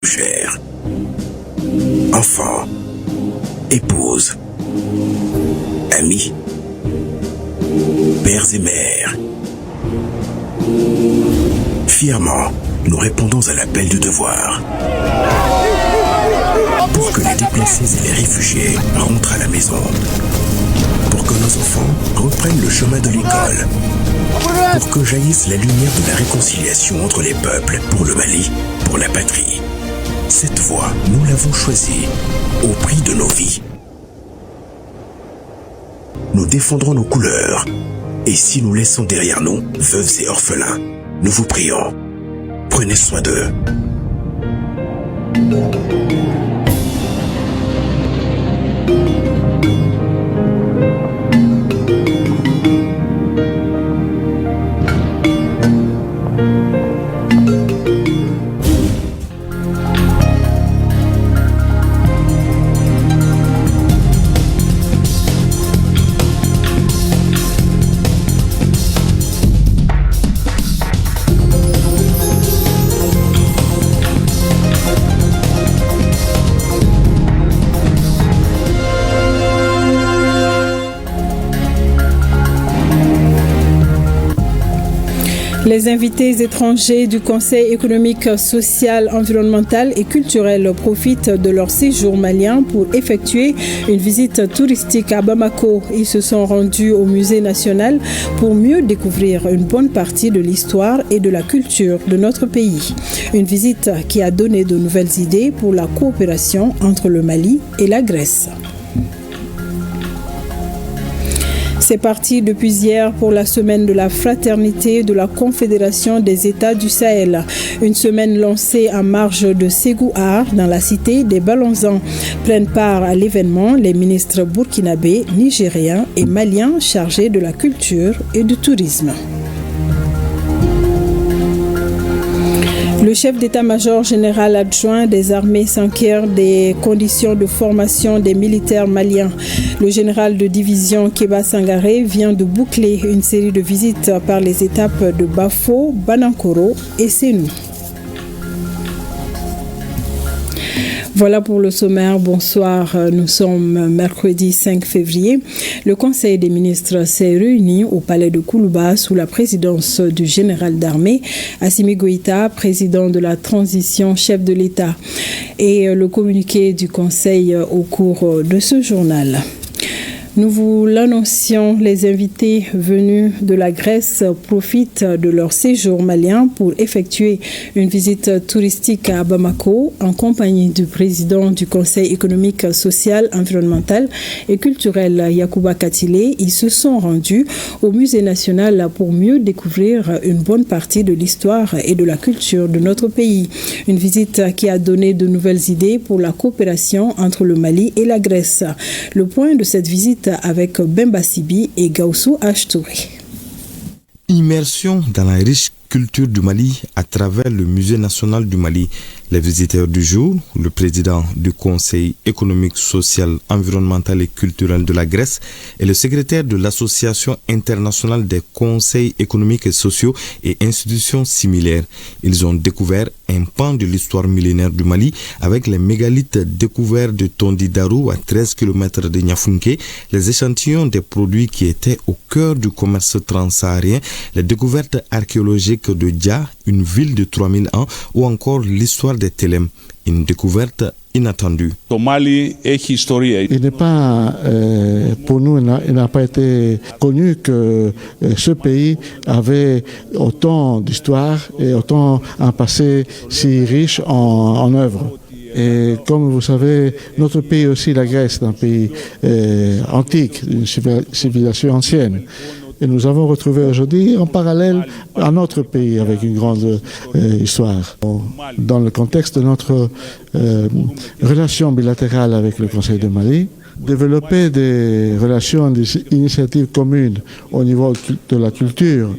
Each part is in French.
Chers enfants, épouses, amis, pères et mères, fièrement, nous répondons à l'appel du devoir. Pour que les déplacés et les réfugiés rentrent à la maison. Pour que nos enfants reprennent le chemin de l'école. Pour que jaillisse la lumière de la réconciliation entre les peuples, pour le Mali, pour la patrie. Cette voie, nous l'avons choisie, au prix de nos vies. Nous défendrons nos couleurs. Et si nous laissons derrière nous, veuves et orphelins, nous vous prions, prenez soin d'eux. Les invités étrangers du Conseil économique, social, environnemental et culturel profitent de leur séjour malien pour effectuer une visite touristique à Bamako. Ils se sont rendus au musée national pour mieux découvrir une bonne partie de l'histoire et de la culture de notre pays. Une visite qui a donné de nouvelles idées pour la coopération entre le Mali et la Grèce. C'est parti depuis hier pour la semaine de la fraternité de la Confédération des États du Sahel. Une semaine lancée en marge de Ségouar dans la cité des Balanzans. Prennent part à l'événement les ministres burkinabés, nigériens et maliens chargés de la culture et du tourisme. Le chef d'état-major général adjoint des armées s'inquiète des conditions de formation des militaires maliens. Le général de division Keba Sangaré vient de boucler une série de visites par les étapes de Bafo, Banankoro et Sénou. Voilà pour le sommaire. Bonsoir. Nous sommes mercredi 5 février. Le Conseil des ministres s'est réuni au palais de Koulouba sous la présidence du général d'armée Assimi Goïta, président de la transition, chef de l'État. Et le communiqué du Conseil au cours de ce journal. Nous vous l'annoncions, les invités venus de la Grèce profitent de leur séjour malien pour effectuer une visite touristique à Bamako en compagnie du président du Conseil économique, social, environnemental et culturel Yacouba Katile. Ils se sont rendus au musée national pour mieux découvrir une bonne partie de l'histoire et de la culture de notre pays. Une visite qui a donné de nouvelles idées pour la coopération entre le Mali et la Grèce. Le point de cette visite avec Bemba Sibi et Gaussou Achtouri. Immersion dans la riche culture du Mali à travers le musée national du Mali. Les visiteurs du jour, le président du Conseil économique, social, environnemental et culturel de la Grèce et le secrétaire de l'Association internationale des conseils économiques et sociaux et institutions similaires. Ils ont découvert un pan de l'histoire millénaire du Mali avec les mégalithes découverts de Tondidarou à 13 km de Niafunké, les échantillons des produits qui étaient au cœur du commerce transsaharien, les découvertes archéologiques de Dia, une ville de 3000 ans, ou encore l'histoire des Télém, une découverte inattendue. Il n'est pas, pour nous, il n'a pas été connu que ce pays avait autant d'histoire et autant un passé si riche en œuvres. Et comme vous savez, notre pays aussi, la Grèce, est un pays antique, une civilisation ancienne. Et nous avons retrouvé aujourd'hui en parallèle un autre pays avec une grande histoire. Dans le contexte de notre relation bilatérale avec le Conseil du Mali, développer des relations, des initiatives communes au niveau de la culture.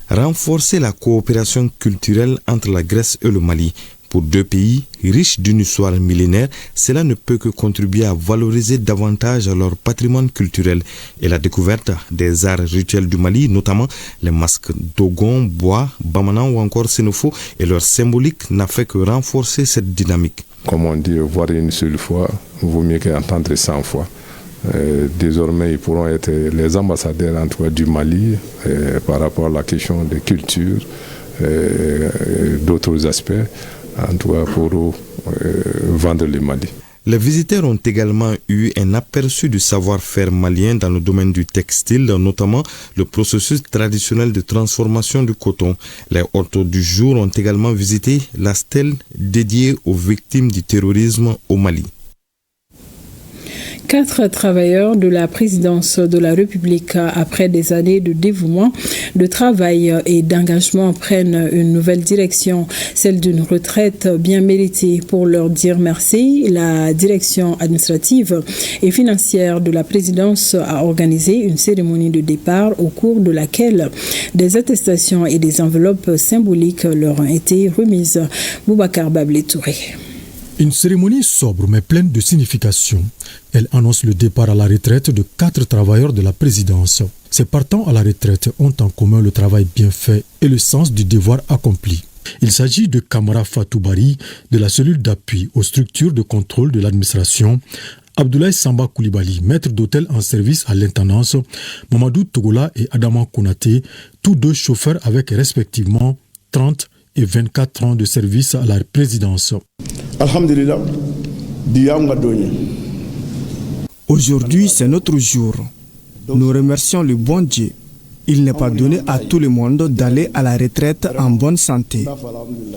Renforcer la coopération culturelle entre la Grèce et le Mali. Pour deux pays riches d'une histoire millénaire, cela ne peut que contribuer à valoriser davantage leur patrimoine culturel et la découverte des arts rituels du Mali, notamment les masques Dogon, Bois, Bamana ou encore Sénofo, et leur symbolique n'a fait que renforcer cette dynamique. Comme on dit, voir une seule fois vaut mieux qu'entendre 100 fois. Désormais, ils pourront être les ambassadeurs en tout cas, du Mali par rapport à la question de culture, d'autres aspects, en tout cas pour vendre le Mali. Les visiteurs ont également eu un aperçu du savoir-faire malien dans le domaine du textile, notamment le processus traditionnel de transformation du coton. Les hôtes du jour ont également visité la stèle dédiée aux victimes du terrorisme au Mali. 4 travailleurs de la présidence de la République, après des années de dévouement, de travail et d'engagement, prennent une nouvelle direction, celle d'une retraite bien méritée. Pour leur dire merci, la direction administrative et financière de la présidence a organisé une cérémonie de départ au cours de laquelle des attestations et des enveloppes symboliques leur ont été remises. Boubacar Bablé Touré. Une cérémonie sobre mais pleine de signification. Elle annonce le départ à la retraite de 4 travailleurs de la présidence. Ces partants à la retraite ont en commun le travail bien fait et le sens du devoir accompli. Il s'agit de Kamara Fatoubari de la cellule d'appui aux structures de contrôle de l'administration, Abdoulaye Samba Koulibaly, maître d'hôtel en service à l'intendance, Mamadou Togola et Adama Konaté, tous deux chauffeurs avec respectivement 30 et 24 ans de service à la présidence. Alhamdulillah. Aujourd'hui, c'est notre jour. Nous remercions le bon Dieu. Il n'est pas donné à tout le monde d'aller à la retraite en bonne santé.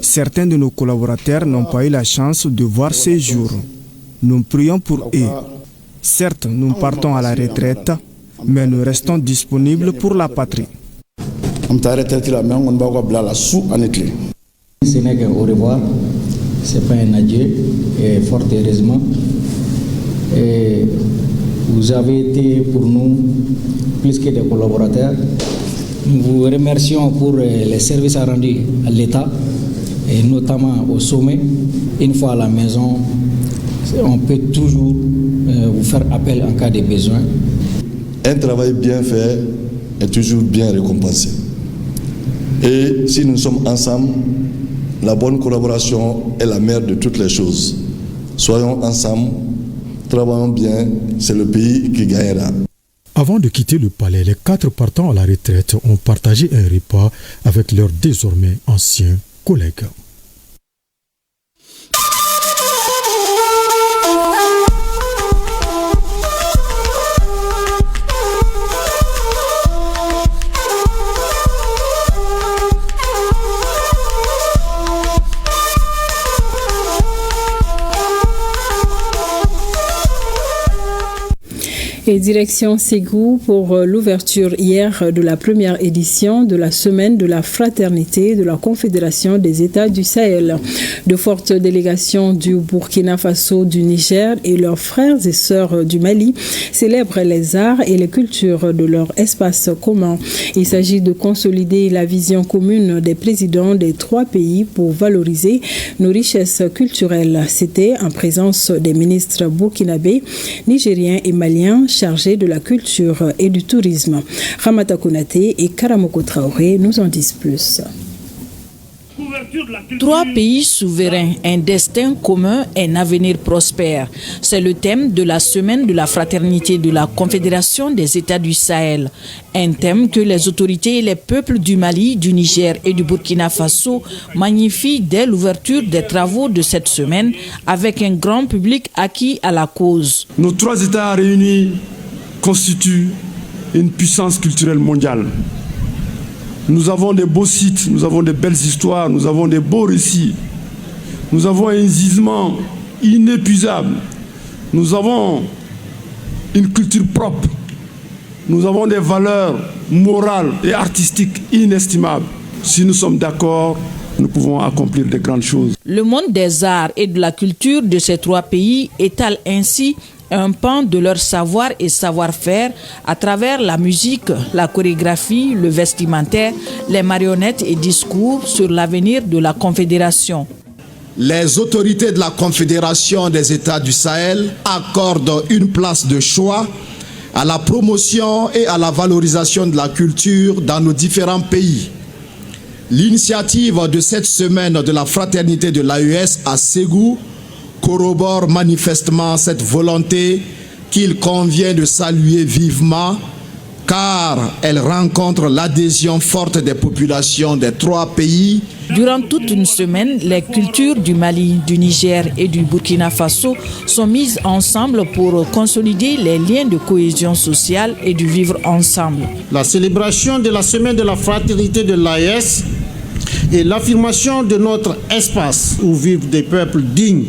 Certains de nos collaborateurs n'ont pas eu la chance de voir ces jours. Nous prions pour eux. Certes, nous partons à la retraite, mais nous restons disponibles pour la patrie. Ce n'est qu'un au revoir, ce n'est pas un adieu, et fort heureusement. Et vous avez été pour nous plus que des collaborateurs. Nous vous remercions pour les services rendus à l'État, et notamment au sommet. Une fois à la maison, on peut toujours vous faire appel en cas de besoin. Un travail bien fait est toujours bien récompensé. Et si nous sommes ensemble, la bonne collaboration est la mère de toutes les choses. Soyons ensemble, travaillons bien, c'est le pays qui gagnera. Avant de quitter le palais, les 4 partants à la retraite ont partagé un repas avec leurs désormais anciens collègues. Et direction Ségou pour l'ouverture hier de la première édition de la semaine de la fraternité de la Confédération des États du Sahel. De fortes délégations du Burkina Faso, du Niger et leurs frères et sœurs du Mali célèbrent les arts et les cultures de leur espace commun. Il s'agit de consolider la vision commune des présidents des 3 pays pour valoriser nos richesses culturelles. C'était en présence des ministres burkinabés, nigériens et maliens chargés de la culture et du tourisme. Ramata Konaté et Karamoko Traoré nous en disent plus. 3 pays souverains, un destin commun, un avenir prospère. C'est le thème de la semaine de la fraternité de la Confédération des États du Sahel. Un thème que les autorités et les peuples du Mali, du Niger et du Burkina Faso magnifient dès l'ouverture des travaux de cette semaine avec un grand public acquis à la cause. Nos 3 États réunis constituent une puissance culturelle mondiale. Nous avons des beaux sites, nous avons des belles histoires, nous avons des beaux récits. Nous avons un gisement inépuisable. Nous avons une culture propre. Nous avons des valeurs morales et artistiques inestimables. Si nous sommes d'accord, nous pouvons accomplir de grandes choses. Le monde des arts et de la culture de ces 3 pays étale ainsi un pan de leur savoir et savoir-faire à travers la musique, la chorégraphie, le vestimentaire, les marionnettes et discours sur l'avenir de la Confédération. les autorités de la Confédération des États du Sahel accordent une place de choix à la promotion et à la valorisation de la culture dans nos différents pays. L'initiative de cette semaine de la fraternité de l'AES à Ségou corrobore manifestement cette volonté qu'il convient de saluer vivement, car elle rencontre l'adhésion forte des populations des 3 pays. Durant toute une semaine, les cultures du Mali, du Niger et du Burkina Faso sont mises ensemble pour consolider les liens de cohésion sociale et du vivre ensemble. La célébration de la semaine de la fraternité de l'AES est l'affirmation de notre espace où vivent des peuples dignes,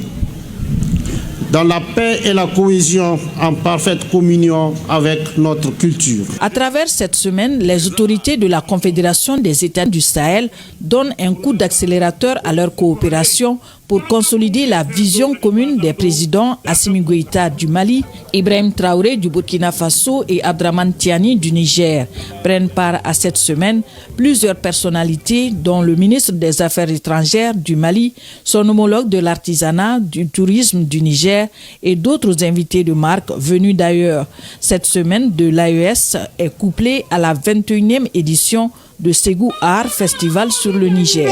dans la paix et la cohésion, en parfaite communion avec notre culture. À travers cette semaine, les autorités de la Confédération des États du Sahel donnent un coup d'accélérateur à leur coopération pour consolider la vision commune des présidents Assimi Goïta du Mali, Ibrahim Traoré du Burkina Faso et Abdraman Tiani du Niger. Prennent part à cette semaine plusieurs personnalités, dont le ministre des Affaires étrangères du Mali, son homologue de l'artisanat, du tourisme du Niger et d'autres invités de marque venus d'ailleurs. Cette semaine de l'AES est couplée à la 21e édition de Ségou Art Festival sur le Niger.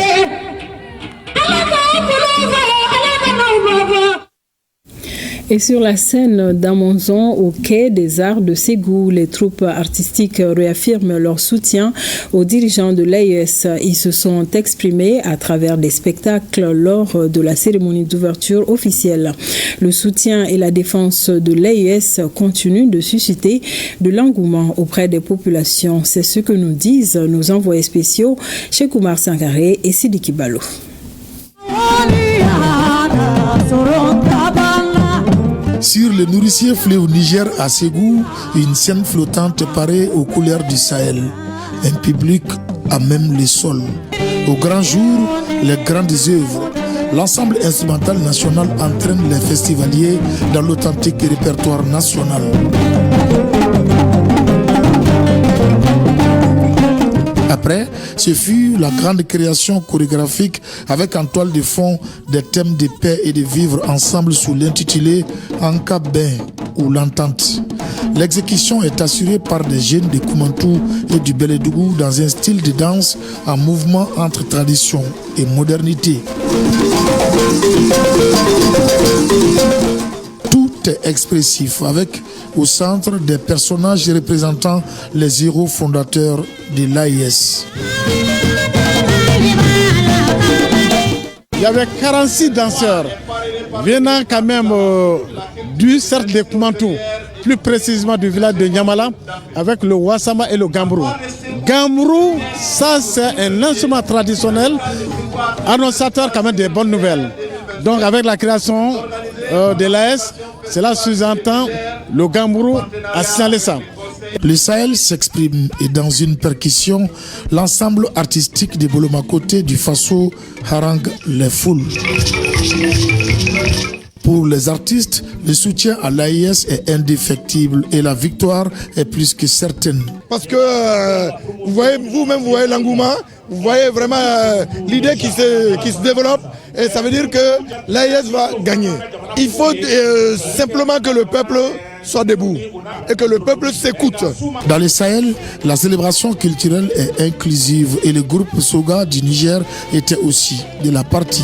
Et sur la scène d'Amonzon, au quai des Arts de Ségou, les troupes artistiques réaffirment leur soutien aux dirigeants de l'AES. Ils se sont exprimés à travers des spectacles lors de la cérémonie d'ouverture officielle. Le soutien et la défense de l'AES continuent de susciter de l'engouement auprès des populations. C'est ce que nous disent nos envoyés spéciaux, Cheikh Oumar Sangaré et Sidiki Balo. Sur le nourricier fleuve Niger à Ségou, une scène flottante paraît aux couleurs du Sahel. Un public à même les sols. Au grand jour, les grandes œuvres. L'ensemble instrumental national entraîne les festivaliers dans l'authentique répertoire national. Après, ce fut la grande création chorégraphique avec en toile de fond des thèmes de paix et de vivre ensemble sous l'intitulé Anka Ben ou l'entente. L'exécution est assurée par des jeunes de Koumantou et du Beledougou dans un style de danse en mouvement entre tradition et modernité. Tout est expressif avec au centre des personnages représentant les héros fondateurs de l'AES. Il y avait 46 danseurs venant quand même du cercle de Koumantou, plus précisément du village de Nyamala, avec le Wassama et le Gambrou. Gambrou, ça c'est un instrument traditionnel annonçateur quand même des bonnes nouvelles. Donc avec la création de l'AES, cela sous-entend le Gambrou a signalé ça. Le Sahel s'exprime et dans une percussion, l'ensemble artistique de Bolomakoté du Faso harangue les foules. Pour les artistes, le soutien à l'AES est indéfectible et la victoire est plus que certaine. Parce que vous-même, vous voyez l'engouement, vous voyez vraiment l'idée qui se développe et ça veut dire que l'AES va gagner. Il faut simplement que le peuple soit debout et que le peuple s'écoute. Dans le Sahel, la célébration culturelle est inclusive et le groupe Soga du Niger était aussi de la partie.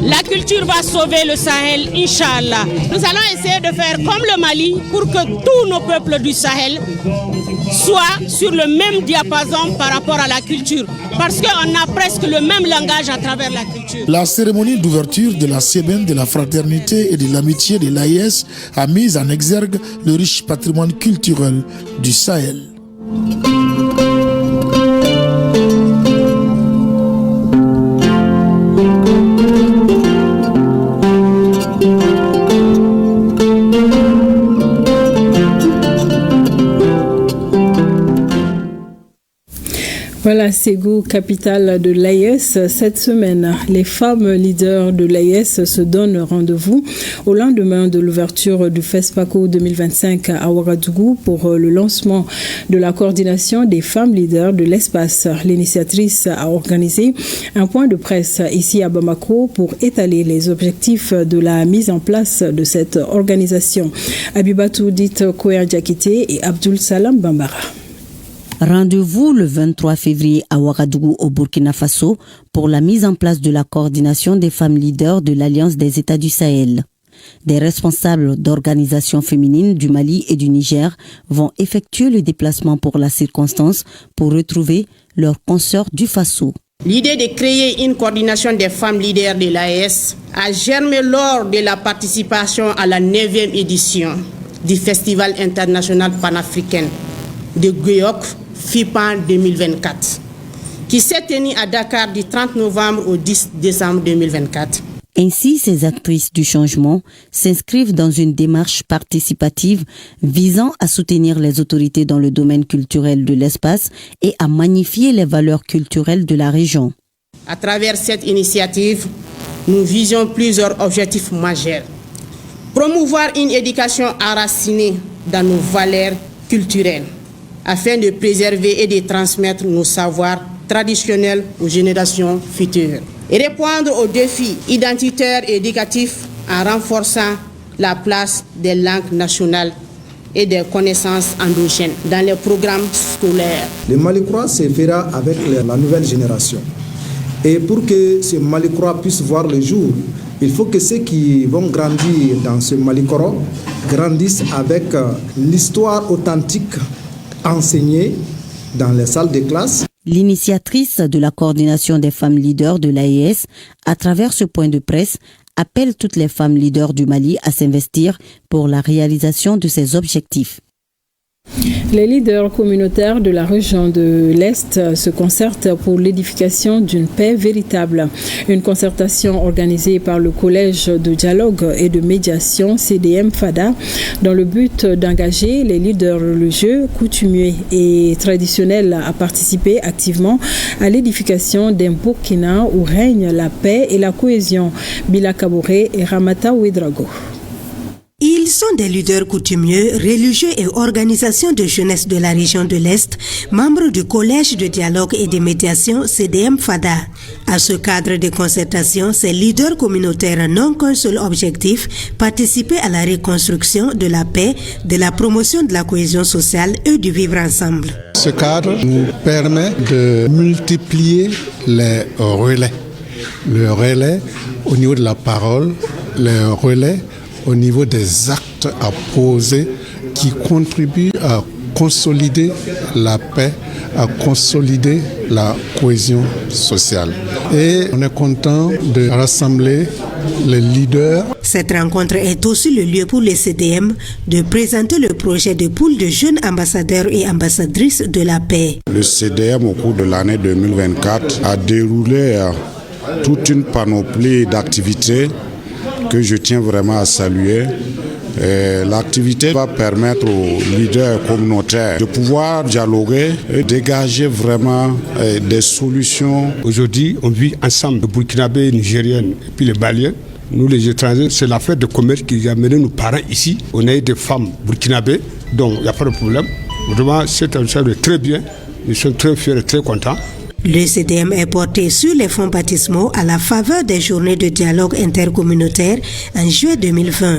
La culture va sauver le Sahel, Inch'Allah. Nous allons essayer de faire comme le Mali pour que tous nos peuples du Sahel soient sur le même diapason par rapport à la culture. Parce qu'on a presque le même langage à travers la culture. La cérémonie d'ouverture de la semaine de la fraternité et de l'amitié de l'AES a mis en exergue le riche patrimoine culturel du Sahel. Voilà la Ségou, capitale de l'AES, cette semaine, les femmes leaders de l'AES se donnent rendez-vous au lendemain de l'ouverture du FESPACO 2025 à Ouagadougou pour le lancement de la coordination des femmes leaders de l'espace. L'initiatrice a organisé un point de presse ici à Bamako pour étaler les objectifs de la mise en place de cette organisation. Abibatou dit Kouya Diakité et Abdul Salam Bambara. Rendez-vous le 23 février à Ouagadougou au Burkina Faso pour la mise en place de la coordination des femmes leaders de l'Alliance des États du Sahel. Des responsables d'organisations féminines du Mali et du Niger vont effectuer le déplacement pour la circonstance pour retrouver leurs consoeurs du Faso. L'idée de créer une coordination des femmes leaders de l'AES a germé lors de la participation à la 9e édition du Festival international panafricain de Guyok FIPAN 2024, qui s'est tenu à Dakar du 30 novembre au 10 décembre 2024. Ainsi, ces actrices du changement s'inscrivent dans une démarche participative visant à soutenir les autorités dans le domaine culturel de l'espace et à magnifier les valeurs culturelles de la région. À travers cette initiative, nous visions plusieurs objectifs majeurs. Promouvoir une éducation enracinée dans nos valeurs culturelles, afin de préserver et de transmettre nos savoirs traditionnels aux générations futures. Et répondre aux défis identitaires et éducatifs en renforçant la place des langues nationales et des connaissances endogènes dans les programmes scolaires. Le Mali-Croix se fera avec la nouvelle génération. Et pour que ce Mali-Croix puisse voir le jour, il faut que ceux qui vont grandir dans ce Mali-Croix grandissent avec l'histoire authentique enseignée dans les salles de classe. L'initiatrice de la coordination des femmes leaders de l'AES, à travers ce point de presse, appelle toutes les femmes leaders du Mali à s'investir pour la réalisation de ces objectifs. Les leaders communautaires de la région de l'Est se concertent pour l'édification d'une paix véritable. Une concertation organisée par le Collège de dialogue et de médiation CDM-FADA dans le but d'engager les leaders religieux, coutumiers et traditionnels à participer activement à l'édification d'un Burkina où règne la paix et la cohésion. Bila Kabouré et Ramata Ouedrago. Ils sont des leaders coutumiers, religieux et organisations de jeunesse de la région de l'Est, membres du Collège de dialogue et de médiation CDM-FADA. À ce cadre de concertation, ces leaders communautaires n'ont qu'un seul objectif, participer à la reconstruction de la paix, de la promotion de la cohésion sociale et du vivre ensemble. Ce cadre nous permet de multiplier les relais. Le relais au niveau de la parole, le relais au niveau des actes à poser qui contribuent à consolider la paix, à consolider la cohésion sociale. Et on est content de rassembler les leaders. Cette rencontre est aussi le lieu pour les CDM de présenter le projet de pool de jeunes ambassadeurs et ambassadrices de la paix. Le CDM au cours de l'année 2024 a déroulé toute une panoplie d'activités que je tiens vraiment à saluer. L'activité va permettre aux leaders communautaires de pouvoir dialoguer et dégager vraiment des solutions. Aujourd'hui, on vit ensemble, les Burkinabés, les Nigériennes et puis les Maliens. Nous, les étrangers, c'est l'affaire de commerce qui a amené nos parents ici. On a des femmes burkinabées, donc il n'y a pas de problème. Vraiment, cette émission est très bien. Nous sommes très fiers et très contents. Le CDM est porté sur les fonds baptismaux à la faveur des journées de dialogue intercommunautaire en juillet 2020.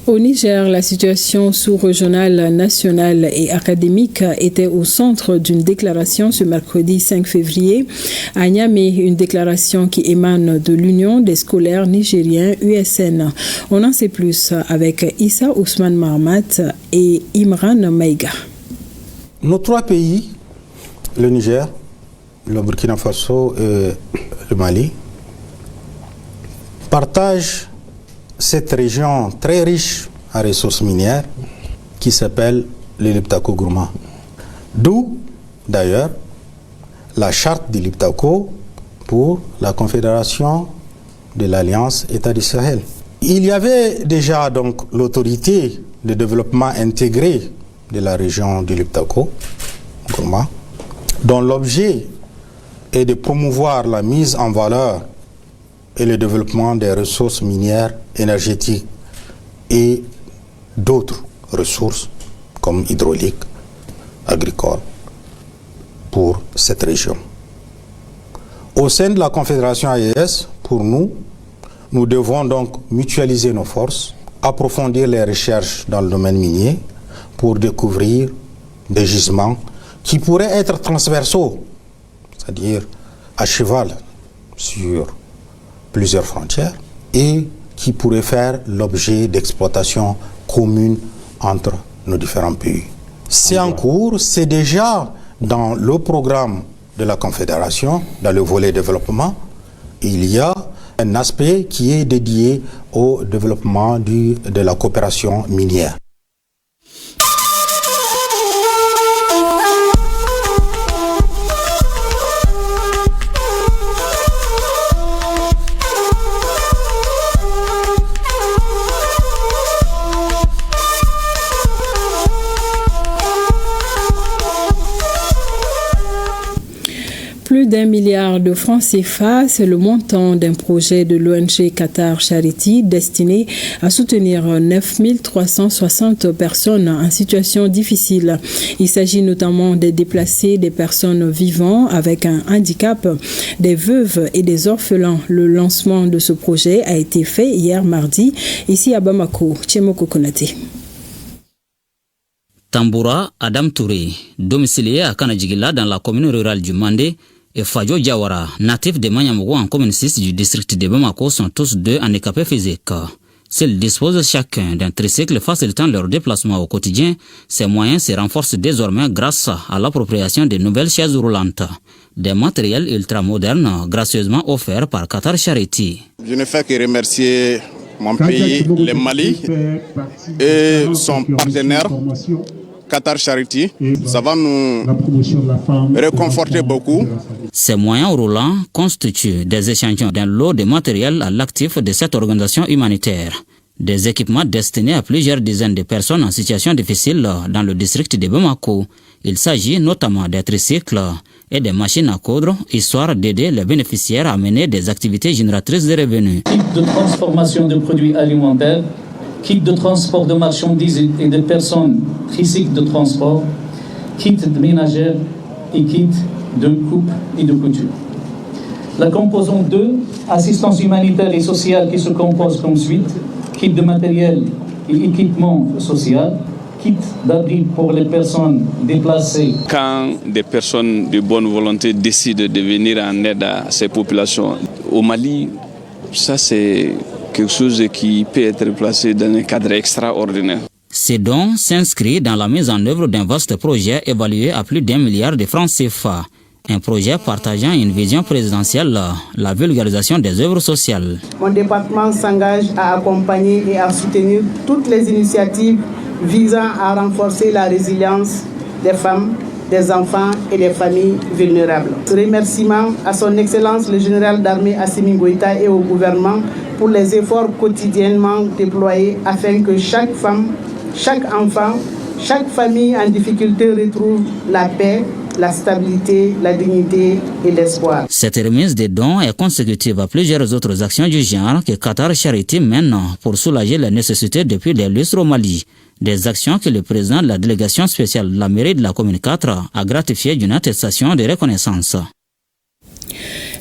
Au Niger, la situation sous-régionale, nationale et académique était au centre d'une déclaration ce mercredi 5 février à Niamey, une déclaration qui émane de l'Union des scolaires nigériens USN. On en sait plus avec Issa Ousmane Marmat et Imran Maïga. Nos trois pays, le Niger, le Burkina Faso et le Mali, partagent cette région très riche en ressources minières qui s'appelle le Liptako-Gourma. D'où, d'ailleurs, la charte du Liptako pour la Confédération de l'Alliance État du Sahel. Il y avait déjà donc l'autorité de développement intégré de la région du Liptako-Gourma, dont l'objet est de promouvoir la mise en valeur et le développement des ressources minières, énergétiques et d'autres ressources comme hydrauliques, agricoles, pour cette région. Au sein de la Confédération AES, pour nous devons donc mutualiser nos forces, approfondir les recherches dans le domaine minier pour découvrir des gisements qui pourraient être transversaux, c'est-à-dire à cheval sur plusieurs frontières et qui pourraient faire l'objet d'exploitation commune entre nos différents pays. C'est en cours, c'est déjà dans le programme de la Confédération, dans le volet développement, il y a un aspect qui est dédié au développement de la coopération minière. Plus d'1 milliard de francs CFA, c'est le montant d'un projet de l'ONG Qatar Charity destiné à soutenir 9 360 personnes en situation difficile. Il s'agit notamment des déplacés, des personnes vivant avec un handicap, des veuves et des orphelins. Le lancement de ce projet a été fait hier mardi, ici à Bamako. Tchemoko Konate. Tamboura Adam Touré, domicilié à Kanadjigila dans la commune rurale du Mandé, et Fadjo Diawara, natif de Manyamogo en commune 6 du district de Bamako, sont tous deux handicapés physiques. S'ils disposent chacun d'un tricycle facilitant leur déplacement au quotidien, ces moyens se renforcent désormais grâce à l'appropriation de nouvelles chaises roulantes. Des matériels ultramodernes gracieusement offerts par Qatar Charity. Je ne fais que remercier mon pays, le Mali, et son partenaire, Qatar Charity. Ça va nous réconforter beaucoup. Ces moyens roulants constituent des échantillons d'un lot de matériel à l'actif de cette organisation humanitaire. Des équipements destinés à plusieurs dizaines de personnes en situation difficile dans le district de Bamako. Il s'agit notamment des tricycles et des machines à coudre, histoire d'aider les bénéficiaires à mener des activités génératrices de revenus. Kit de transformation de produits alimentaires, kit de transport de marchandises et de personnes, tricycle de transport, kit de ménagère et kit de coupe et de couture. La composante 2, assistance humanitaire et sociale, qui se compose comme suite: kit de matériel et équipement social, kit d'abri pour les personnes déplacées. Quand des personnes de bonne volonté décident de venir en aide à ces populations, au Mali, ça c'est quelque chose qui peut être placé dans un cadre extraordinaire. Ces dons s'inscrivent dans la mise en œuvre d'un vaste projet évalué à plus d'1 milliard de francs CFA. Un projet partageant une vision présidentielle, la vulgarisation des œuvres sociales. Mon département s'engage à accompagner et à soutenir toutes les initiatives visant à renforcer la résilience des femmes, des enfants et des familles vulnérables. Remerciements à son Excellence le général d'armée Assimi Goïta et au gouvernement pour les efforts quotidiennement déployés afin que chaque femme, chaque enfant, chaque famille en difficulté retrouve la paix, la stabilité, la dignité et l'espoir. Cette remise des dons est consécutive à plusieurs autres actions du genre que Qatar Charity mène pour soulager les nécessités depuis des lustres au Mali. Des actions que le président de la délégation spéciale de la mairie de la commune 4 a gratifié d'une attestation de reconnaissance.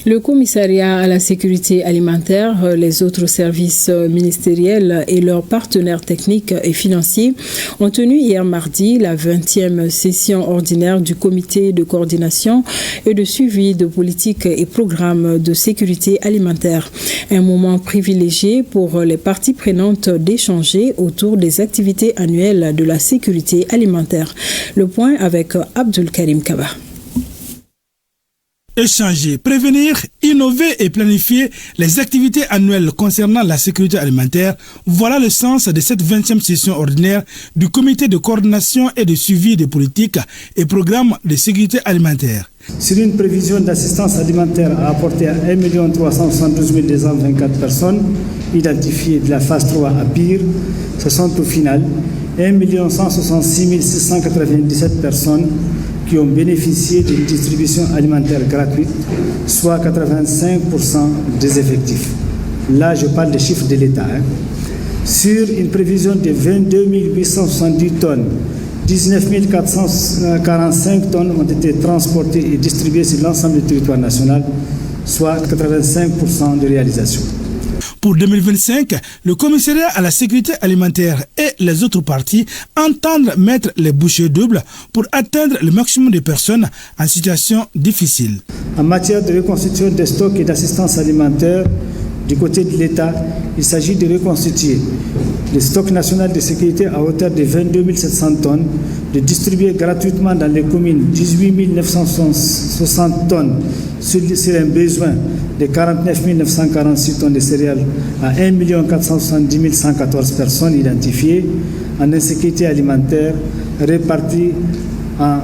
Le commissariat à la sécurité alimentaire, les autres services ministériels et leurs partenaires techniques et financiers ont tenu hier mardi la 20e session ordinaire du comité de coordination et de suivi de politique et programmes de sécurité alimentaire. Un moment privilégié pour les parties prenantes d'échanger autour des activités annuelles de la sécurité alimentaire. Le point avec Abdul Karim Kaba. Échanger, prévenir, innover et planifier les activités annuelles concernant la sécurité alimentaire, voilà le sens de cette 20e session ordinaire du comité de coordination et de suivi des politiques et programmes de sécurité alimentaire. Sur une prévision d'assistance alimentaire à apporter à 1 372 224 personnes identifiées de la phase 3 à Pire, ce sont au final 1 166 697 personnes qui ont bénéficié d'une distribution alimentaire gratuite, soit 85% des effectifs. Là, je parle des chiffres de l'État. Sur une prévision de 22 870 tonnes, 19 445 tonnes ont été transportées et distribuées sur l'ensemble du territoire national, soit 85% de réalisation. Pour 2025, le commissariat à la sécurité alimentaire et les autres parties entendent mettre les bouchées doubles pour atteindre le maximum de personnes en situation difficile. En matière de reconstitution des stocks et d'assistance alimentaire, du côté de l'État, il s'agit de reconstituer le stock national de sécurité à hauteur de 22 700 tonnes, de distribuer gratuitement dans les communes 18 960 tonnes sur un besoin de 49 946 tonnes de céréales à 1 470 114 personnes identifiées en insécurité alimentaire réparties en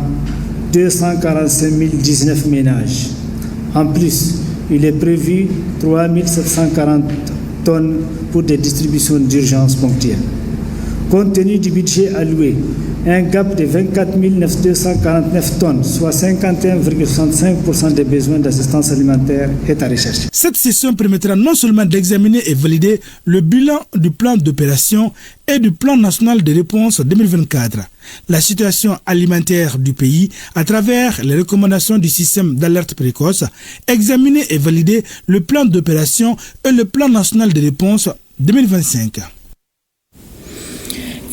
245 019 ménages. En plus, il est prévu 3 740 tonnes pour des distributions d'urgence ponctuelles. Compte tenu du budget alloué, un gap de 24 249 tonnes, soit 51,65% des besoins d'assistance alimentaire, est à rechercher. Cette session permettra non seulement d'examiner et valider le bilan du plan d'opération et du plan national de réponse 2024, la situation alimentaire du pays à travers les recommandations du système d'alerte précoce, examiner et valider le plan d'opération et le plan national de réponse 2025.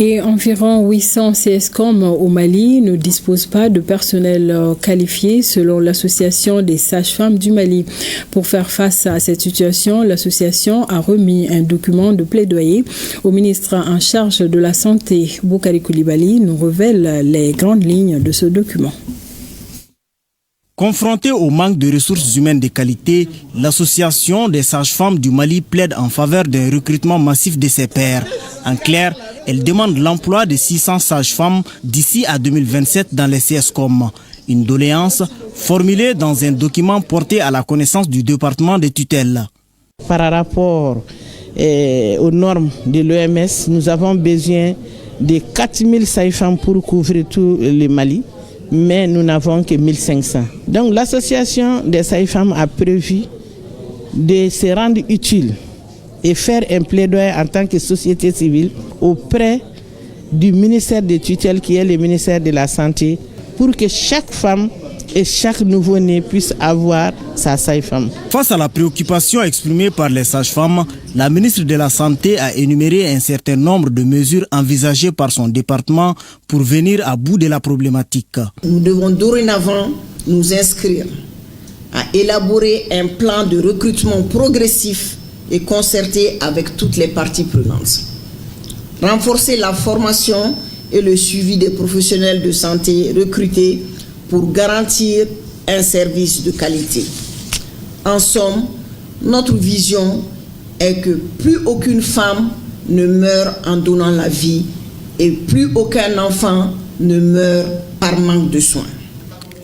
Et environ 800 CSCOM au Mali ne disposent pas de personnel qualifié selon l'association des sages-femmes du Mali. Pour faire face à cette situation, l'association a remis un document de plaidoyer au ministre en charge de la Santé. Boukari Koulibaly nous révèle les grandes lignes de ce document. Confrontée au manque de ressources humaines de qualité, l'association des sages-femmes du Mali plaide en faveur d'un recrutement massif de ses pairs. En clair, elle demande l'emploi de 600 sages-femmes d'ici à 2027 dans les CSCOM. Une doléance formulée dans un document porté à la connaissance du département de tutelle. Par rapport aux normes de l'OMS, nous avons besoin de 4000 sages-femmes pour couvrir tout le Mali, mais nous n'avons que 1500. Donc l'association des sages-femmes a prévu de se rendre utile et faire un plaidoyer en tant que société civile auprès du ministère de tutelle qui est le ministère de la Santé pour que chaque femme et chaque nouveau-né puisse avoir sa sage-femme. Face à la préoccupation exprimée par les sages-femmes, la ministre de la Santé a énuméré un certain nombre de mesures envisagées par son département pour venir à bout de la problématique. Nous devons dorénavant nous inscrire à élaborer un plan de recrutement progressif et concerté avec toutes les parties prenantes. Renforcer la formation et le suivi des professionnels de santé recrutés pour garantir un service de qualité. En somme, notre vision est que plus aucune femme ne meurt en donnant la vie et plus aucun enfant ne meurt par manque de soins.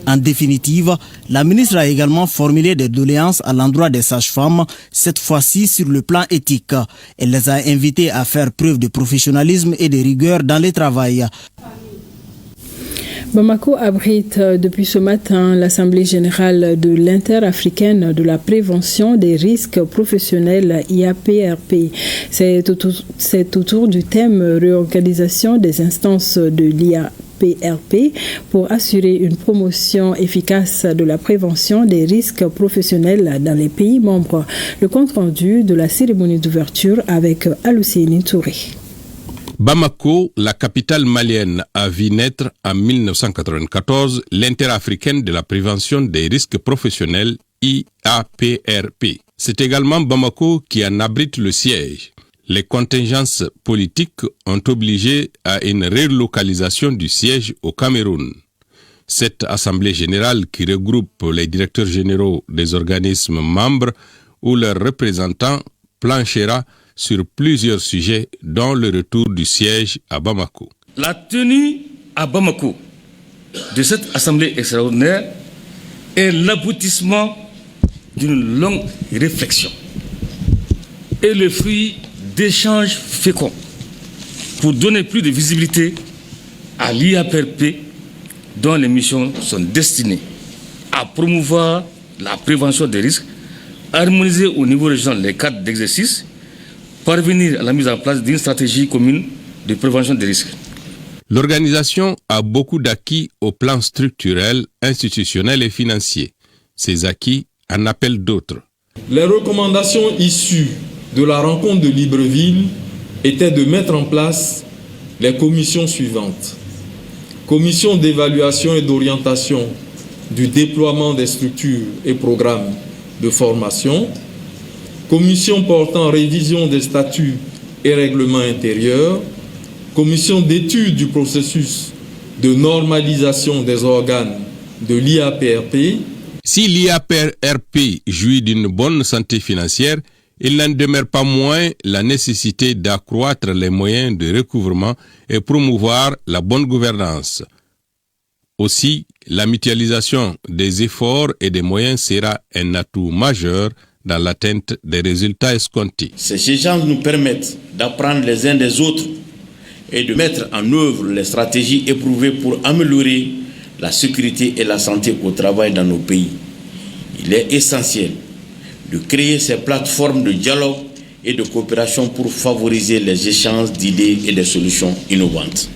En définitive, la ministre a également formulé des doléances à l'endroit des sages-femmes, cette fois-ci sur le plan éthique. Elle les a invitées à faire preuve de professionnalisme et de rigueur dans le travail. Bamako abrite depuis ce matin l'Assemblée générale de l'Interafricaine de la prévention des risques professionnels IAPRP. C'est autour du thème réorganisation des instances de l'IAPRP pour assurer une promotion efficace de la prévention des risques professionnels dans les pays membres. Le compte-rendu de la cérémonie d'ouverture avec Alucéni Touré. Bamako, la capitale malienne, a vu naître en 1994 l'Interafricaine de la prévention des risques professionnels IAPRP. C'est également Bamako qui en abrite le siège. Les contingences politiques ont obligé à une relocalisation du siège au Cameroun. Cette assemblée générale qui regroupe les directeurs généraux des organismes membres ou leurs représentants planchera sur plusieurs sujets, dont le retour du siège à Bamako. La tenue à Bamako de cette assemblée extraordinaire est l'aboutissement d'une longue réflexion et le fruit d'échanges féconds pour donner plus de visibilité à l'IAPRP dont les missions sont destinées à promouvoir la prévention des risques, harmoniser au niveau régional les cadres d'exercice, parvenir à la mise en place d'une stratégie commune de prévention des risques. L'organisation a beaucoup d'acquis au plan structurel, institutionnel et financier. Ces acquis en appellent d'autres. Les recommandations issues de la rencontre de Libreville étaient de mettre en place les commissions suivantes. Commission d'évaluation et d'orientation du déploiement des structures et programmes de formation, commission portant révision des statuts et règlements intérieurs, commission d'étude du processus de normalisation des organes de l'IAPRP. Si l'IAPRP jouit d'une bonne santé financière, il n'en demeure pas moins la nécessité d'accroître les moyens de recouvrement et promouvoir la bonne gouvernance. Aussi, la mutualisation des efforts et des moyens sera un atout majeur dans l'atteinte des résultats escomptés. Ces échanges nous permettent d'apprendre les uns des autres et de mettre en œuvre les stratégies éprouvées pour améliorer la sécurité et la santé au travail dans nos pays. Il est essentiel de créer ces plateformes de dialogue et de coopération pour favoriser les échanges d'idées et de solutions innovantes.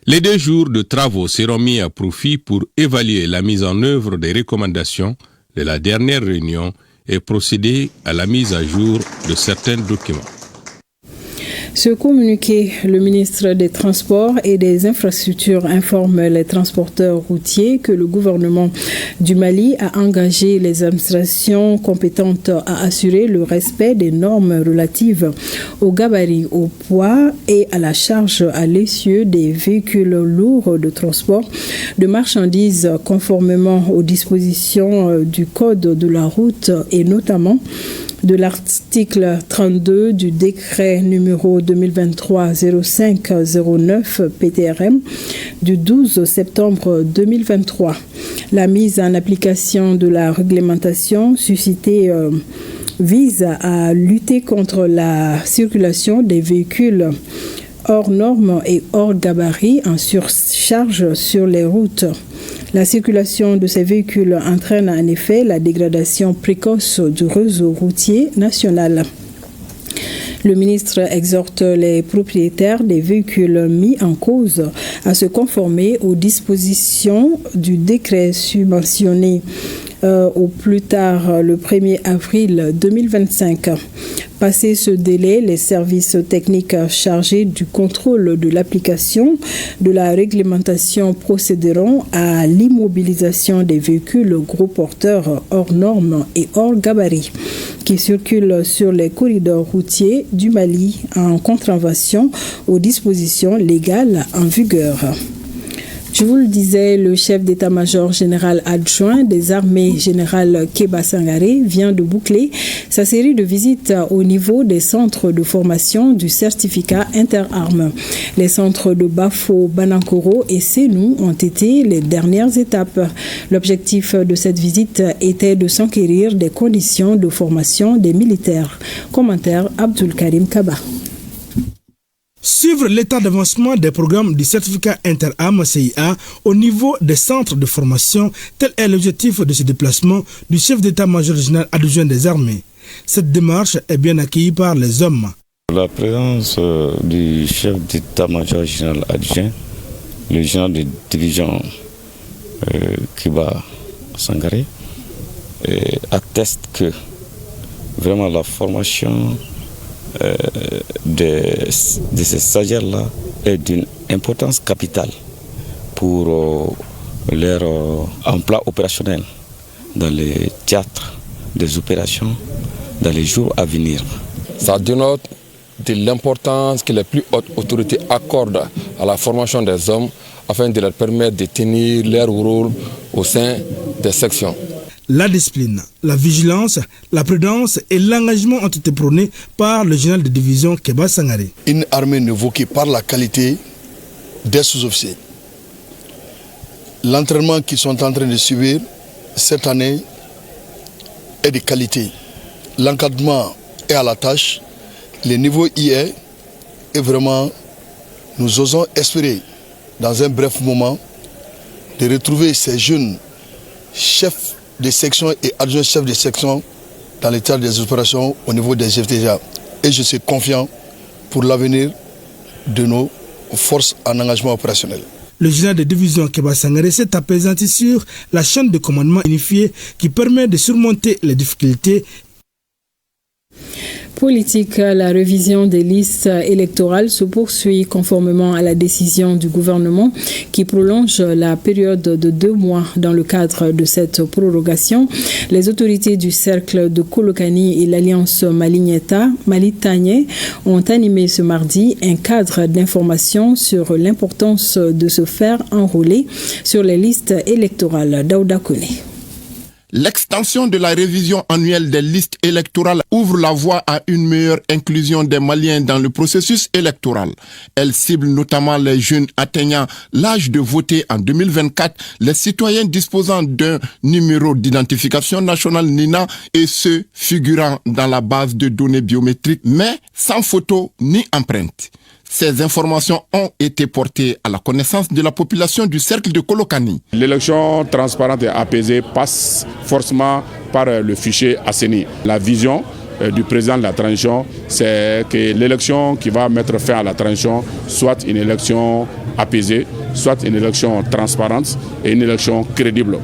Les 2 jours de travaux seront mis à profit pour évaluer la mise en œuvre des recommandations de la dernière réunion et procéder à la mise à jour de certains documents. Ce communiqué, le ministre des Transports et des Infrastructures informe les transporteurs routiers que le gouvernement du Mali a engagé les administrations compétentes à assurer le respect des normes relatives au gabarit, au poids et à la charge à l'essieu des véhicules lourds de transport de marchandises conformément aux dispositions du Code de la route et notamment de l'article 32 du décret numéro 2023-0509 PTRM du 12 septembre 2023. La mise en application de la réglementation suscitée vise à lutter contre la circulation des véhicules hors normes et hors gabarit en surcharge sur les routes. La circulation de ces véhicules entraîne en effet la dégradation précoce du réseau routier national. Le ministre exhorte les propriétaires des véhicules mis en cause à se conformer aux dispositions du décret subventionné au plus tard le 1er avril 2025. Passé ce délai, les services techniques chargés du contrôle de l'application de la réglementation procéderont à l'immobilisation des véhicules gros porteurs hors normes et hors gabarit qui circulent sur les corridors routiers du Mali en contravention aux dispositions légales en vigueur. Je vous le disais, le chef d'état-major général adjoint des armées, général Kéba Sangaré, vient de boucler sa série de visites au niveau des centres de formation du certificat interarmes. Les centres de Bafo, Banankoro et Sénou ont été les dernières étapes. L'objectif de cette visite était de s'enquérir des conditions de formation des militaires. Commentaire Abdul Karim Kaba. Suivre l'état d'avancement des programmes du certificat interarmes CIA au niveau des centres de formation, tel est l'objectif de ce déplacement du chef d'état-major général adjoint des armées. Cette démarche est bien accueillie par les hommes. La présence du chef d'état-major général adjoint, le général de division Kéba Sangaré, atteste que vraiment la formation de ces stagiaires-là est d'une importance capitale pour leur emploi opérationnel dans les théâtres des opérations dans les jours à venir. Ça dénote de l'importance que les plus hautes autorités accordent à la formation des hommes afin de leur permettre de tenir leur rôle au sein des sections. La discipline, la vigilance, la prudence et l'engagement ont été prônés par le général de division Kéba Sangaré. Une armée ne vaut que par la qualité des sous-officiers. L'entraînement qu'ils sont en train de subir cette année est de qualité. L'encadrement est à la tâche, le niveau y est, et vraiment, nous osons espérer, dans un bref moment, de retrouver ces jeunes chefs de section et adjoints chefs de section dans le cadre des opérations au niveau des FTGA. Et je suis confiant pour l'avenir de nos forces en engagement opérationnel. Le général de division Keba Sangaré s'est apaisanti sur la chaîne de commandement unifiée qui permet de surmonter les difficultés. Politique, la révision des listes électorales se poursuit conformément à la décision du gouvernement qui prolonge la période de 2 mois. Dans le cadre de cette prorogation, les autorités du cercle de Kolokani et l'Alliance Mali-Tanié ont animé ce mardi un cadre d'information sur l'importance de se faire enrôler sur les listes électorales. Daouda Kone. L'extension de la révision annuelle des listes électorales ouvre la voie à une meilleure inclusion des Maliens dans le processus électoral. Elle cible notamment les jeunes atteignant l'âge de voter en 2024, les citoyens disposant d'un numéro d'identification nationale NINA et ceux figurant dans la base de données biométriques, mais sans photo ni empreinte. Ces informations ont été portées à la connaissance de la population du cercle de Kolokani. L'élection transparente et apaisée passe forcément par le fichier ASENI. La vision du président de la transition, c'est que l'élection qui va mettre fin à la transition soit une élection apaisée, soit une élection transparente et une élection crédible.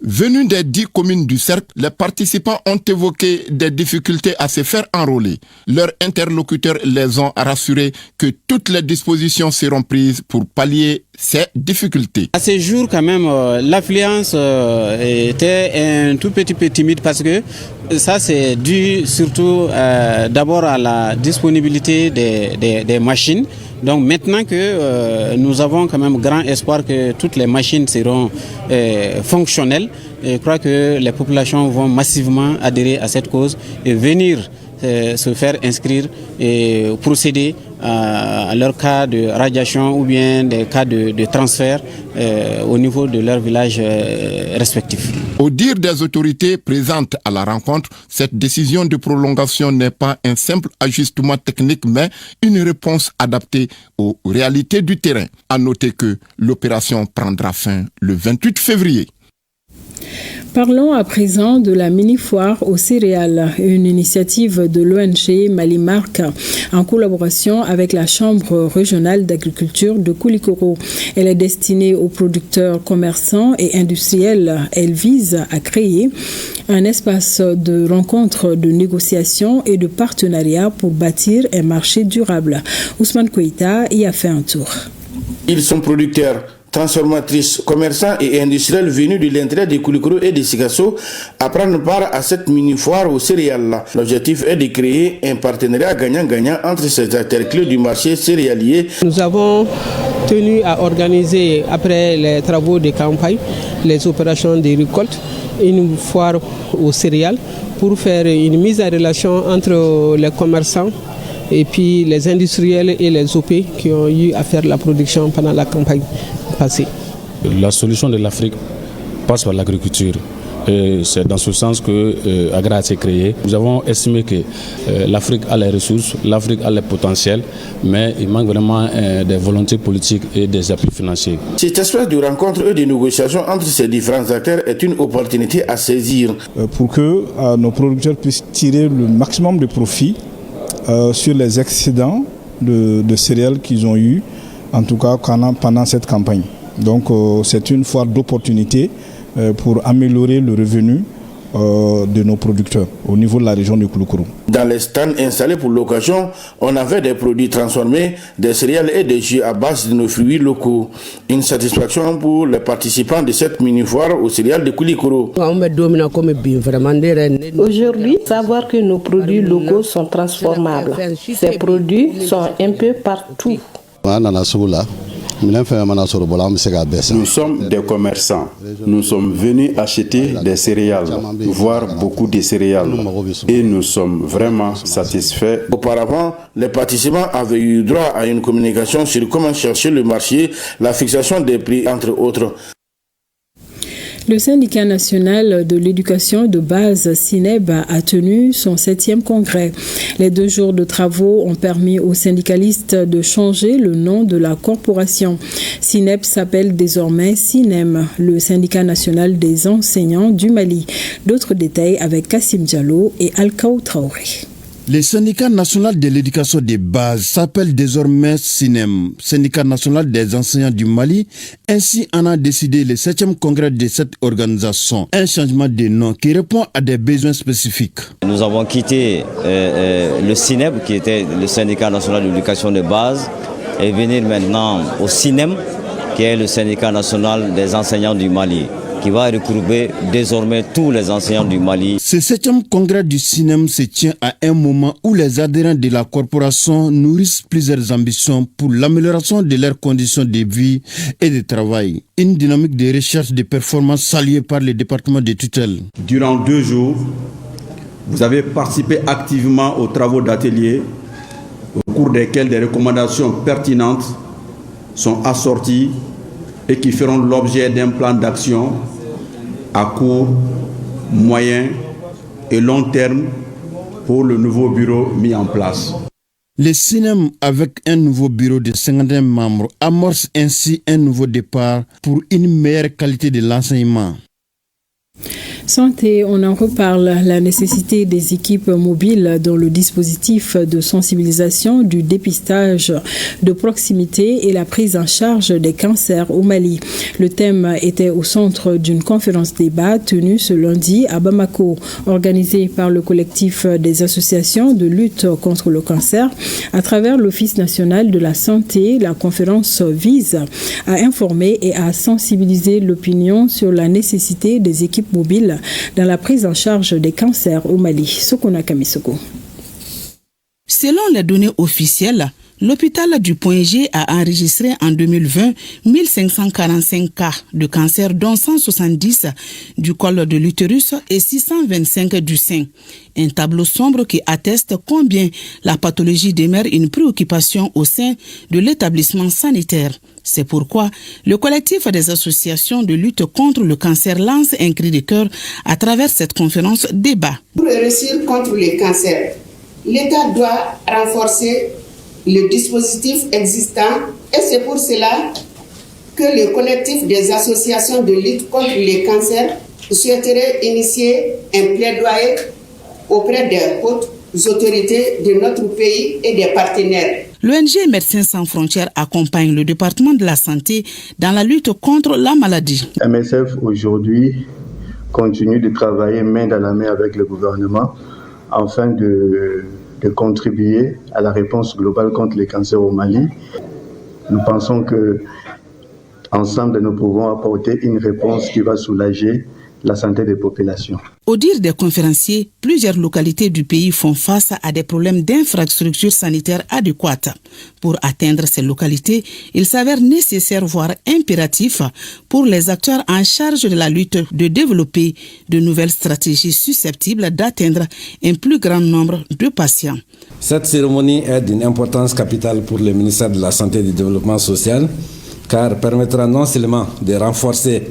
Venus des 10 communes du cercle, les participants ont évoqué des difficultés à se faire enrôler. Leurs interlocuteurs les ont rassurés que toutes les dispositions seront prises pour pallier ces difficultés. À ce jour, quand même, l'affluence était un tout petit peu timide parce que ça, c'est dû surtout d'abord à la disponibilité des machines. Donc maintenant que nous avons quand même grand espoir que toutes les machines seront fonctionnelles, je crois que les populations vont massivement adhérer à cette cause et venir se faire inscrire et procéder à leur cas de radiation ou bien des cas de transfert au niveau de leur village respectif. Au dire des autorités présentes à la rencontre, cette décision de prolongation n'est pas un simple ajustement technique, mais une réponse adaptée aux réalités du terrain. À noter que l'opération prendra fin le 28 février. Parlons à présent de la mini-foire aux céréales, une initiative de l'ONG Malimark en collaboration avec la Chambre régionale d'agriculture de Koulikoro. Elle est destinée aux producteurs, commerçants et industriels. Elle vise à créer un espace de rencontre, de négociation et de partenariat pour bâtir un marché durable. Ousmane Koïta y a fait un tour. Ils sont producteurs, transformatrices, commerçants et industriels venus de l'intérieur de Koulikoro et de Sikasso à prendre part à cette mini-foire aux céréales. L'objectif est de créer un partenariat gagnant-gagnant entre ces acteurs clés du marché céréalier. Nous avons tenu à organiser, après les travaux de campagne, les opérations de récolte, une foire aux céréales pour faire une mise en relation entre les commerçants et puis les industriels et les OP qui ont eu à faire la production pendant la campagne passée. La solution de l'Afrique passe par l'agriculture. C'est dans ce sens que Agra a été créé. Nous avons estimé que l'Afrique a les ressources, l'Afrique a les potentiels, mais il manque vraiment des volontés politiques et des appuis financiers. Cette espèce de rencontre et de négociation entre ces différents acteurs est une opportunité à saisir. Pour que nos producteurs puissent tirer le maximum de profit sur les excédents de céréales qu'ils ont eu, en tout cas pendant cette campagne. Donc c'est une foire d'opportunité pour améliorer le revenu de nos producteurs au niveau de la région de Koulikoro. Dans les stands installés pour l'occasion, on avait des produits transformés, des céréales et des jus à base de nos fruits locaux. Une satisfaction pour les participants de cette mini-foire aux céréales de Koulikoro. Aujourd'hui, savoir que nos produits locaux sont transformables. Ces produits sont un peu partout. Nous sommes des commerçants. Nous sommes venus acheter des céréales, voire beaucoup de céréales. Et nous sommes vraiment satisfaits. Auparavant, les participants avaient eu droit à une communication sur comment chercher le marché, la fixation des prix, entre autres. Le syndicat national de l'éducation de base, SINEB, a tenu son 7e congrès. Les 2 jours de travaux ont permis aux syndicalistes de changer le nom de la corporation. SINEB s'appelle désormais SINEM, le syndicat national des enseignants du Mali. D'autres détails avec Kassim Diallo et Alkaou Traoré. Le syndicat national de l'éducation de base s'appelle désormais SINEM, syndicat national des enseignants du Mali. Ainsi en a décidé le 7e congrès de cette organisation. Un changement de nom qui répond à des besoins spécifiques. Nous avons quitté le SINEB, qui était le syndicat national de l'éducation de base, et venir maintenant au SINEM, qui est le syndicat national des enseignants du Mali, qui va regrouper désormais tous les enseignants du Mali. Ce 7e congrès du SINEM se tient à un moment où les adhérents de la corporation nourrissent plusieurs ambitions pour l'amélioration de leurs conditions de vie et de travail. Une dynamique de recherche de performance saluée par le département de tutelle. Durant 2 jours, vous avez participé activement aux travaux d'atelier, au cours desquels des recommandations pertinentes sont assorties et qui feront l'objet d'un plan d'action à court, moyen et long terme pour le nouveau bureau mis en place. Le SINEM, avec un nouveau bureau de 51 membres, amorce ainsi un nouveau départ pour une meilleure qualité de l'enseignement. Santé, on en reparle. La nécessité des équipes mobiles dans le dispositif de sensibilisation, du dépistage de proximité et la prise en charge des cancers au Mali. Le thème était au centre d'une conférence débat tenue ce lundi à Bamako, organisée par le collectif des associations de lutte contre le cancer. À travers l'Office national de la santé, la conférence vise à informer et à sensibiliser l'opinion sur la nécessité des équipes mobiles dans la prise en charge des cancers au Mali. Sokona Kamisoko. Selon les données officielles, l'hôpital du Point G a enregistré en 2020 1545 cas de cancer, dont 170 du col de l'utérus et 625 du sein. Un tableau sombre qui atteste combien la pathologie demeure une préoccupation au sein de l'établissement sanitaire. C'est pourquoi le collectif des associations de lutte contre le cancer lance un cri de cœur à travers cette conférence débat. Pour réussir contre le cancer, l'État doit renforcer le dispositif existant et c'est pour cela que le collectif des associations de lutte contre le cancer souhaiterait initier un plaidoyer auprès des hautes autorités de notre pays et des partenaires. L'ONG Médecins sans frontières accompagne le département de la santé dans la lutte contre la maladie. MSF aujourd'hui continue de travailler main dans la main avec le gouvernement afin de contribuer à la réponse globale contre les cancers au Mali. Nous pensons que ensemble nous pouvons apporter une réponse qui va soulager la santé des populations. Au dire des conférenciers, plusieurs localités du pays font face à des problèmes d'infrastructures sanitaires adéquates. Pour atteindre ces localités, il s'avère nécessaire, voire impératif, pour les acteurs en charge de la lutte de développer de nouvelles stratégies susceptibles d'atteindre un plus grand nombre de patients. Cette cérémonie est d'une importance capitale pour le ministère de la Santé et du Développement social, car elle permettra non seulement de renforcer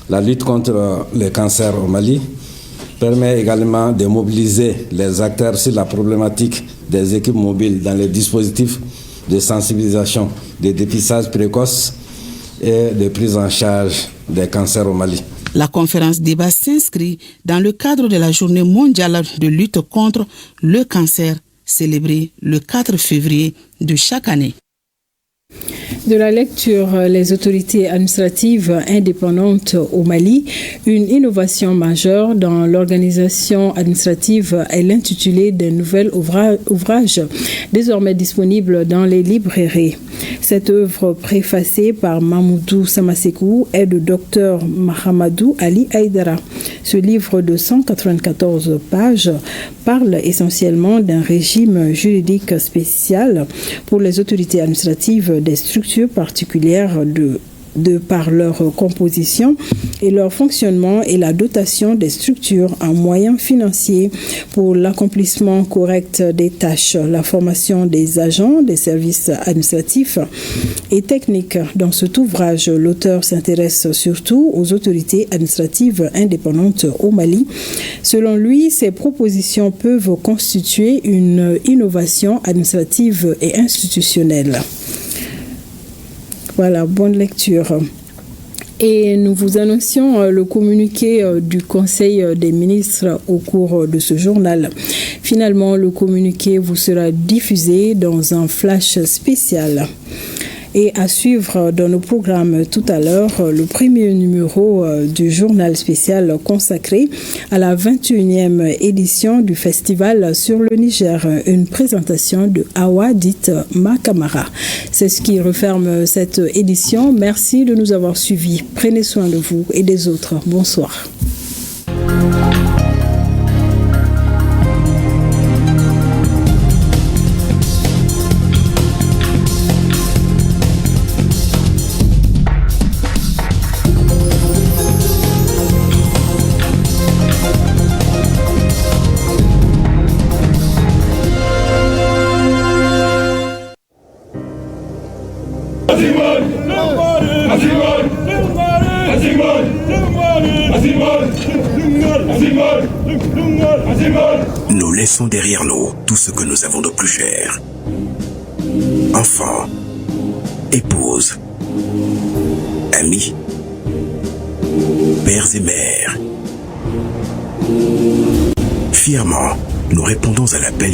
la lutte contre le cancer au Mali, permet également de mobiliser les acteurs sur la problématique des équipes mobiles dans les dispositifs de sensibilisation, de dépistage précoce et de prise en charge des cancers au Mali. La conférence débat s'inscrit dans le cadre de la Journée mondiale de lutte contre le cancer, célébrée le 4 février de chaque année. De la lecture, les autorités administratives indépendantes au Mali, une innovation majeure dans l'organisation administrative est l'intitulé d'un nouvel ouvrage désormais disponible dans les librairies. Cette œuvre préfacée par Mamoudou Samasekou est de Dr Mahamadou Ali Haïdara. Ce livre de 194 pages parle essentiellement d'un régime juridique spécial pour les autorités administratives des structures particulières de par leur composition et leur fonctionnement et la dotation des structures en moyens financiers pour l'accomplissement correct des tâches, la formation des agents des services administratifs et techniques. Dans cet ouvrage, l'auteur s'intéresse surtout aux autorités administratives indépendantes au Mali. Selon lui, ces propositions peuvent constituer une innovation administrative et institutionnelle. Voilà, bonne lecture. Et nous vous annoncions le communiqué du Conseil des ministres au cours de ce journal. Finalement, le communiqué vous sera diffusé dans un flash spécial. Et à suivre dans nos programmes tout à l'heure, le premier numéro du journal spécial consacré à la 21e édition du festival sur le Niger, une présentation de Awa dite Makamara. C'est ce qui referme cette édition. Merci de nous avoir suivis. Prenez soin de vous et des autres. Bonsoir. Nous laissons derrière nous tout ce que nous avons de plus cher. Enfants, épouses, amis, pères et mères. Fièrement, nous répondons à l'appel